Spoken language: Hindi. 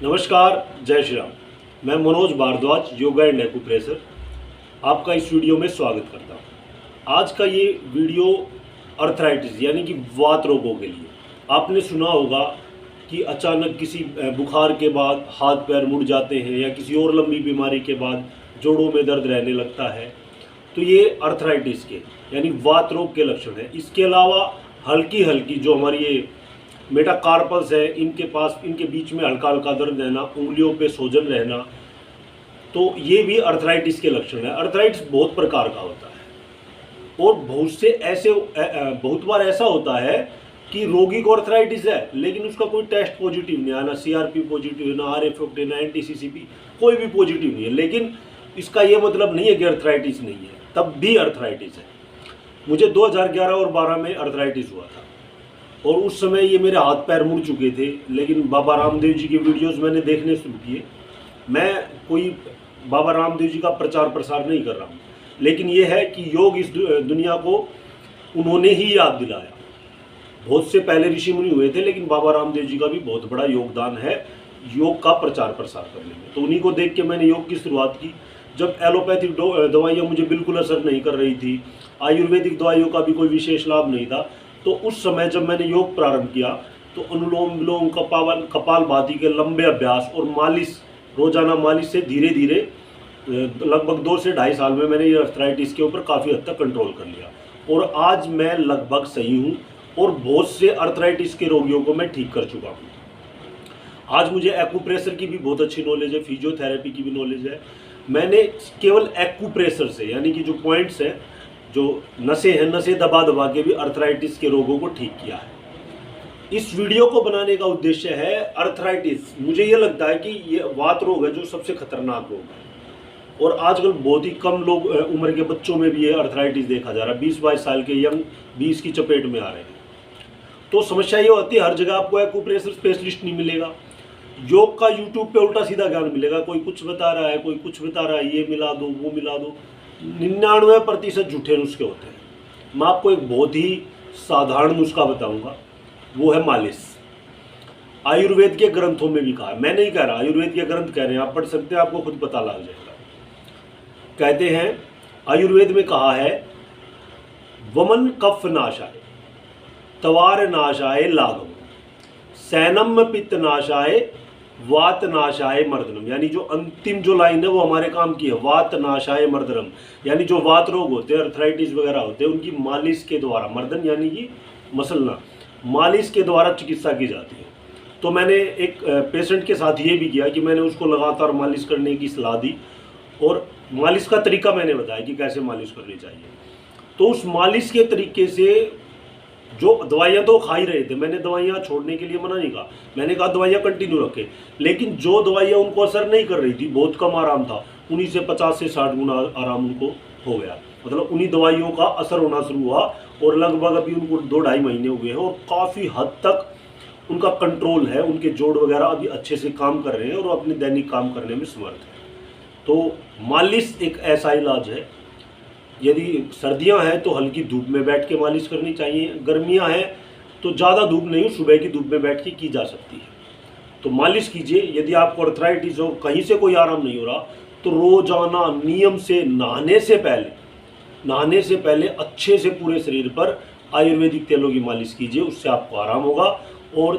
नमस्कार, जय श्री राम। मैं मनोज भारद्वाज, योगा एंड एक्यूप्रेशर, आपका इस वीडियो में स्वागत करता हूँ। आज का ये वीडियो अर्थराइटिस यानी कि वात रोगों के लिए। आपने सुना होगा कि अचानक किसी बुखार के बाद हाथ पैर मुड़ जाते हैं या किसी और लंबी बीमारी के बाद जोड़ों में दर्द रहने लगता है, तो ये अर्थराइटिस के यानी वात रोग के लक्षण हैं। इसके अलावा हल्की हल्की जो हमारी ये मेटाकार्पल्स है, इनके बीच में हल्का हल्का दर्द रहना, उंगलियों पे सूजन रहना, तो ये भी अर्थराइटिस के लक्षण है। अर्थराइटिस बहुत प्रकार का होता है और बहुत बार ऐसा होता है कि रोगी को अर्थराइटिस है लेकिन उसका कोई टेस्ट पॉजिटिव नहीं है, ना सीआरपी पॉजिटिव, ना आरएफ, ना एंटीसीसीपी, कोई भी पॉजिटिव नहीं है। लेकिन इसका ये मतलब नहीं है कि अर्थराइटिस नहीं है, तब भी अर्थराइटिस है। मुझे 2011 और 12 में अर्थराइटिस हुआ था और उस समय ये मेरे हाथ पैर मुड़ चुके थे, लेकिन बाबा रामदेव जी के वीडियोस मैंने देखने शुरू किए। मैं कोई बाबा रामदेव जी का प्रचार प्रसार नहीं कर रहा हूँ, लेकिन ये है कि योग इस दुनिया को उन्होंने ही याद दिलाया। बहुत से पहले ऋषि मुनि हुए थे, लेकिन बाबा रामदेव जी का भी बहुत बड़ा योगदान है योग का प्रचार प्रसार करने में। तो उन्हीं को देख के मैंने योग की शुरुआत की। जब एलोपैथिक दवाइयाँ मुझे बिल्कुल असर नहीं कर रही थी, आयुर्वेदिक दवाइयों का भी कोई विशेष लाभ नहीं था, तो उस समय जब मैंने योग प्रारंभ किया तो अनुलोम विलोम, कपालभाति के लंबे अभ्यास और मालिश, रोजाना मालिश से धीरे धीरे लगभग 2 से 2.5 साल में मैंने ये अर्थराइटिस के ऊपर काफ़ी हद तक कंट्रोल कर लिया और आज मैं लगभग सही हूँ और बहुत से अर्थराइटिस के रोगियों को मैं ठीक कर चुका हूँ। आज मुझे एक्यूप्रेशर की भी बहुत अच्छी नॉलेज है, फिजियोथेरेपी की भी नॉलेज है। मैंने केवल एक्यूप्रेशर से यानी कि जो पॉइंट्स हैं, जो नसें हैं, नसें दबा दबा के भी अर्थराइटिस के रोगों को ठीक किया है। इस वीडियो को बनाने का उद्देश्य है अर्थराइटिस। मुझे ये लगता है कि ये वात रोग है जो सबसे खतरनाक रोग है और आजकल बहुत ही कम लोग उम्र के बच्चों में भी ये अर्थराइटिस देखा जा रहा है। 20-22 साल के यंग 20 की चपेट में आ रहे हैं। तो समस्या ये होती है हर जगह आपको एक्यूप्रेशर स्पेशलिस्ट नहीं मिलेगा। योग का यूट्यूब पे उल्टा सीधा ज्ञान मिलेगा, कोई कुछ बता रहा है, कोई कुछ बता रहा है, ये मिला दो, वो मिला दो। 99% झूठे नुस्खे होते हैं। मैं आपको एक बहुत ही साधारण नुस्खा बताऊंगा, वो है मालिश। आयुर्वेद के ग्रंथों में भी कहा है, मैं नहीं कह रहा, आयुर्वेद के ग्रंथ कह रहे हैं, आप पढ़ सकते हैं, आपको खुद पता लग जाएगा। कहते हैं आयुर्वेद में कहा है, वमन कफ नाशाय, तवार नाशाय लाघव, सैनम पित्त नाशाय, वात नाशाय मर्दनम। यानी जो अंतिम जो लाइन है वो हमारे काम की है, वात नाशाय मर्दनम। यानी जो वात रोग होते हैं, अर्थराइटिस वगैरह होते हैं, उनकी मालिश के द्वारा, मर्दन यानी कि मसलना, मालिश के द्वारा चिकित्सा की जाती है। तो मैंने एक पेशेंट के साथ ये भी किया कि मैंने उसको लगातार मालिश करने की सलाह दी और मालिश का तरीका मैंने बताया कि कैसे मालिश करनी चाहिए। तो उस मालिश के तरीके से, जो दवाइयाँ तो खा ही रहे थे, मैंने दवाइयाँ छोड़ने के लिए मना नहीं कहा, मैंने कहा दवाइयाँ कंटिन्यू रखें, लेकिन जो दवाइयाँ उनको असर नहीं कर रही थी, बहुत कम आराम था, उन्हीं से 50 से 60 गुना आराम उनको हो गया। मतलब उन्हीं दवाइयों का असर होना शुरू हुआ और लगभग अभी उनको 2-2.5 महीने हुए हैं और काफ़ी हद तक उनका कंट्रोल है, उनके जोड़ वगैरह अभी अच्छे से काम कर रहे हैं और अपने दैनिक काम करने में समर्थ है। तो मालिश एक ऐसा इलाज है। यदि सर्दियां हैं तो हल्की धूप में बैठ के मालिश करनी चाहिए, गर्मियां हैं तो ज़्यादा धूप नहीं, सुबह की धूप में बैठ के की जा सकती है। तो मालिश कीजिए। यदि आपको अर्थराइटिस हो, कहीं से कोई आराम नहीं हो रहा, तो रोजाना नियम से नहाने से पहले अच्छे से पूरे शरीर पर आयुर्वेदिक तेलों की मालिश कीजिए, उससे आपको आराम होगा और